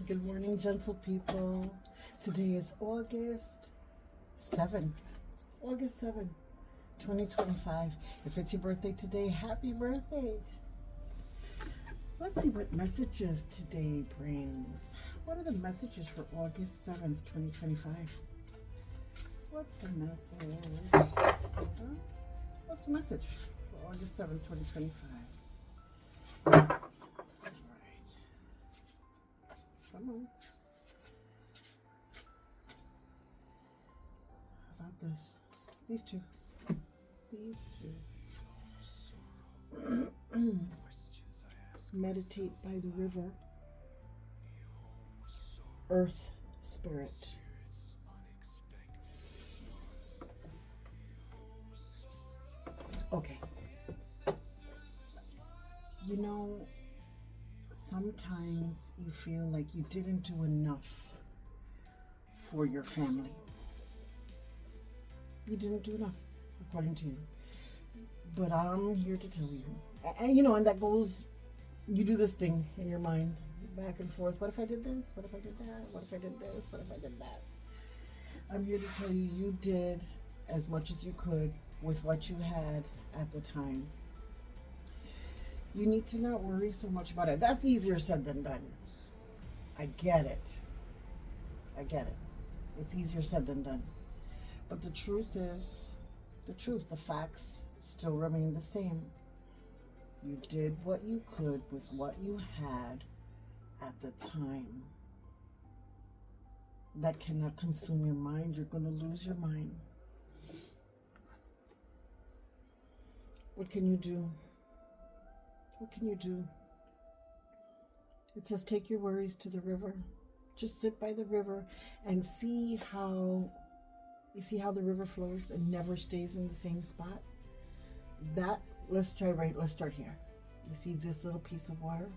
Good morning, gentle people. Today is August 7th. August 7th, 2025. If it's your birthday today, happy birthday. Let's see what messages today brings. What are the messages for August 7th, 2025? What's the message? What's the message for August 7th, 2025? Come on. How about this? These two. Meditate by the river. Earth spirit. Okay. You know, sometimes you feel like you didn't do enough for your family. You didn't do enough, according to you. But I'm here to tell you. And that goes, you do this thing in your mind, back and forth. What if I did this? What if I did that? What if I did this? What if I did that? I'm here to tell you, you did as much as you could with what you had at the time. You need to not worry so much about it. That's easier said than done. I get it. It's easier said than done. But the truth is, the facts still remain the same. You did what you could with what you had at the time. That cannot consume your mind. You're going to lose your mind. What can you do? What can you do? It says take your worries to the river. Just sit by the river and see how the river flows and never stays in the same spot. Let's start here. You see this little piece of water?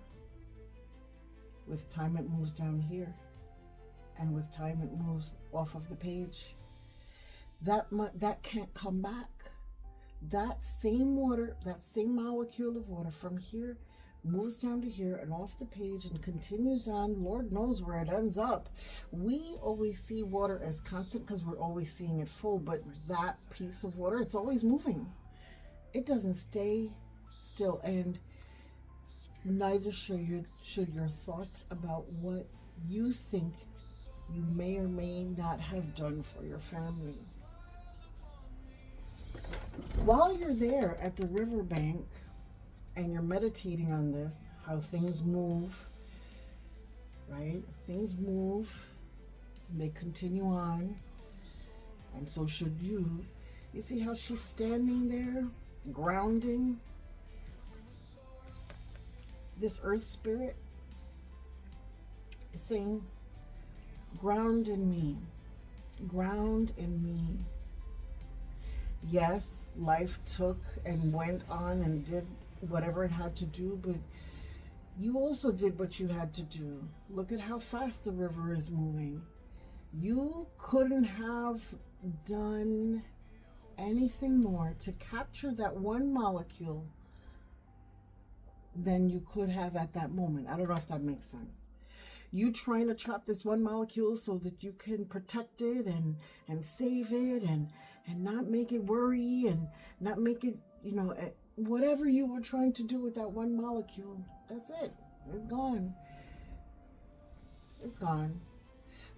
With time it moves down here. And with time it moves off of the page. That can't come back. That same water, that same molecule of water from here moves down to here and off the page and continues on. Lord knows where it ends up. We always see water as constant because we're always seeing it full, but that piece of water, it's always moving. It doesn't stay still, and neither should your thoughts about what you think you may or may not have done for your family. While you're there at the riverbank and you're meditating on this, how things move, right? Things move, they continue on, and so should you. You see how she's standing there, grounding? This earth spirit is saying, ground in me, ground in me. Yes, life took and went on and did whatever it had to do, but you also did what you had to do. Look at how fast the river is moving. You couldn't have done anything more to capture that one molecule than you could have at that moment. I don't know if that makes sense. You trying to trap this one molecule so that you can protect it and save it and not make it worry and not make it, whatever you were trying to do with that one molecule, that's it. It's gone. It's gone.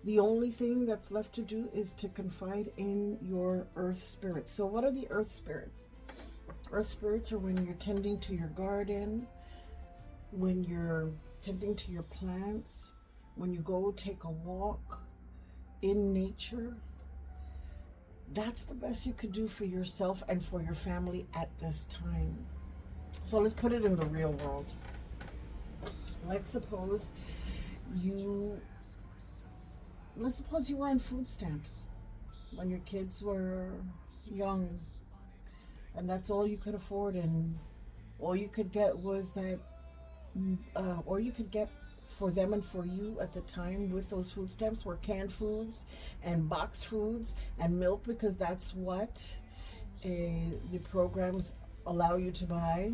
The only thing that's left to do is to confide in your earth spirits. So what are the earth spirits? Earth spirits are when you're tending to your garden, when you're tending to your plants, when you go take a walk in nature. That's the best you could do for yourself and for your family at this time. So let's put it in the real world. Let's suppose you were on food stamps when your kids were young, and that's all you could afford, and all you could get was that, all you could get for them and for you at the time with those food stamps were canned foods and boxed foods and milk, because that's what the programs allow you to buy,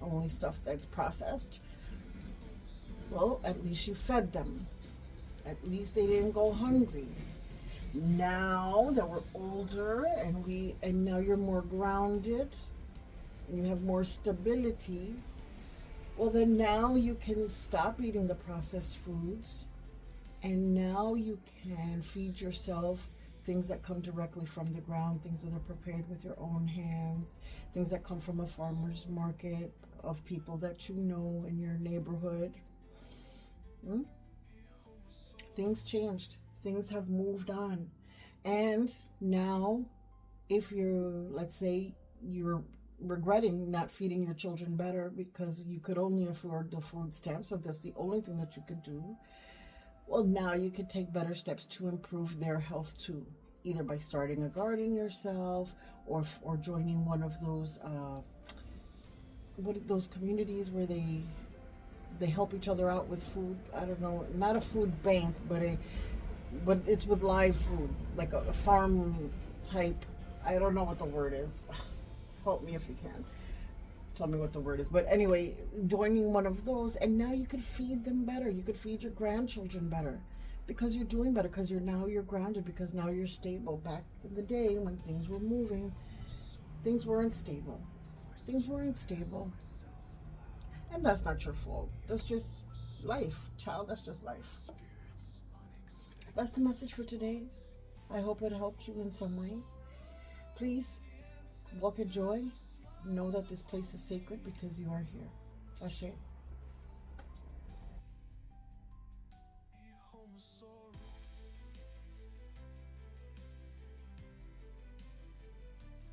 only stuff that's processed. Well, at least you fed them. At least they didn't go hungry. Now that we're older and now you're more grounded and you have more stability, well then now you can stop eating the processed foods, and now you can feed yourself things that come directly from the ground, things that are prepared with your own hands, things that come from a farmer's market of people that you know in your neighborhood. Hmm? Things changed. Things have moved on. And now, if you're, let's say, you're regretting not feeding your children better because you could only afford the food stamps, so that's the only thing that you could do. Well, now you could take better steps to improve their health too, either by starting a garden yourself, or joining one of those those communities where they help each other out with food. I don't know, not a food bank, but it's with live food, like a farm type. I don't know what the word is. Help me if you can. Tell me what the word is. But anyway, joining one of those, and now you could feed them better. You could feed your grandchildren better because you're doing better, because you're grounded, because now you're stable. Back in the day when things were moving, things weren't stable. Things weren't stable. And that's not your fault. That's just life. Child, that's just life. That's the message for today. I hope it helped you in some way. Please walk in joy. Know that this place is sacred because you are here. Ashe.